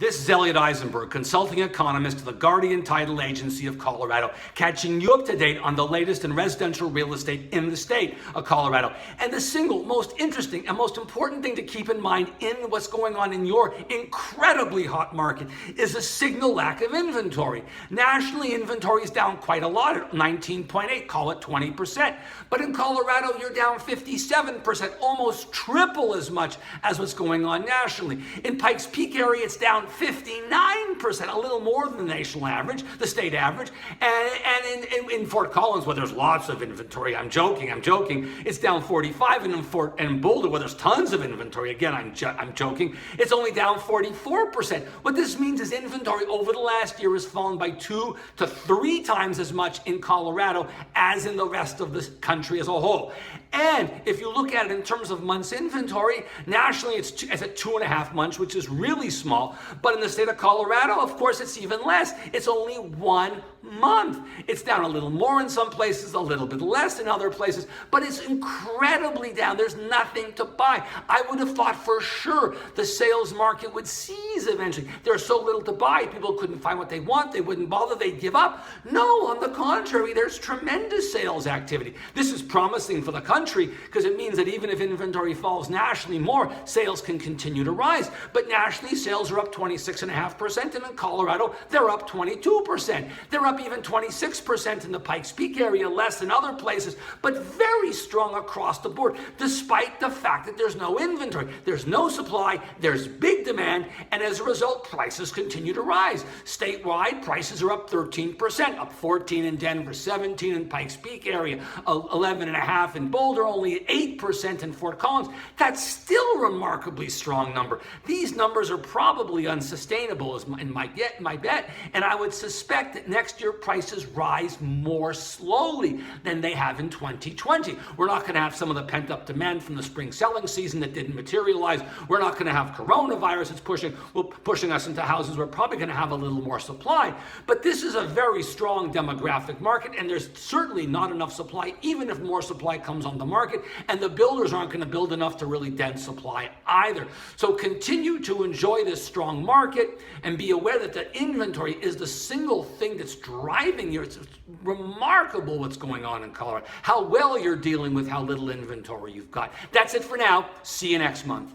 This is Elliot Eisenberg, consulting economist to the Guardian Title Agency of Colorado, catching you up to date on the latest in residential real estate in the state of Colorado. And the single most interesting and most important thing to keep in mind in what's going on in your incredibly hot market is a signal lack of inventory. Nationally, inventory is down quite a lot at 19.8, call it 20%. But in Colorado, you're down 57%, almost triple as much as what's going on nationally. In Pikes Peak area, it's down 59%, a little more than the national average, the state average. And in Fort Collins, where there's lots of inventory, I'm joking, it's down 45. And in Boulder, where there's tons of inventory, again, I'm joking, it's only down 44%. What this means is inventory over the last year has fallen by 2 to 3 times as much in Colorado as in the rest of the country as a whole. And if you look at it in terms of months inventory, nationally it's at 2.5 months, which is really small. But in the state of Colorado, of course, it's even less. It's only 1 month. It's down a little more in some places, a little bit less in other places, but it's incredibly down. There's nothing to buy. I would have thought for sure the sales market would seize eventually. There's so little to buy. People couldn't find what they want. They wouldn't bother. They'd give up. No, on the contrary, there's tremendous sales activity. This is promising for the country because it means that even if inventory falls nationally more, sales can continue to rise. But nationally, sales are up 26.5%, and in Colorado, they're up 22%. They're up even 26% in the Pikes Peak area, less than other places, but very strong across the board, despite the fact that there's no inventory. There's no supply, there's big demand, and as a result, prices continue to rise. Statewide, prices are up 13%, up 14 in Denver, 17 in Pikes Peak area, 11.5 in Boulder, only 8% in Fort Collins. That's still a remarkably strong number. These numbers are probably unsustainable, is my bet, and I would suspect that next year prices rise more slowly than they have in 2020. We're not going to have some of the pent-up demand from the spring selling season that didn't materialize. We're not going to have coronavirus that's pushing us into houses. We're probably going to have a little more supply. But this is a very strong demographic market, and there's certainly not enough supply, even if more supply comes on the market, and the builders aren't going to build enough to really dent supply either. So continue to enjoy this strong market and be aware that the inventory is the single thing that's driving you. It's remarkable what's going on in Colorado, how well you're dealing with how little inventory you've got. That's it for now. See you next month.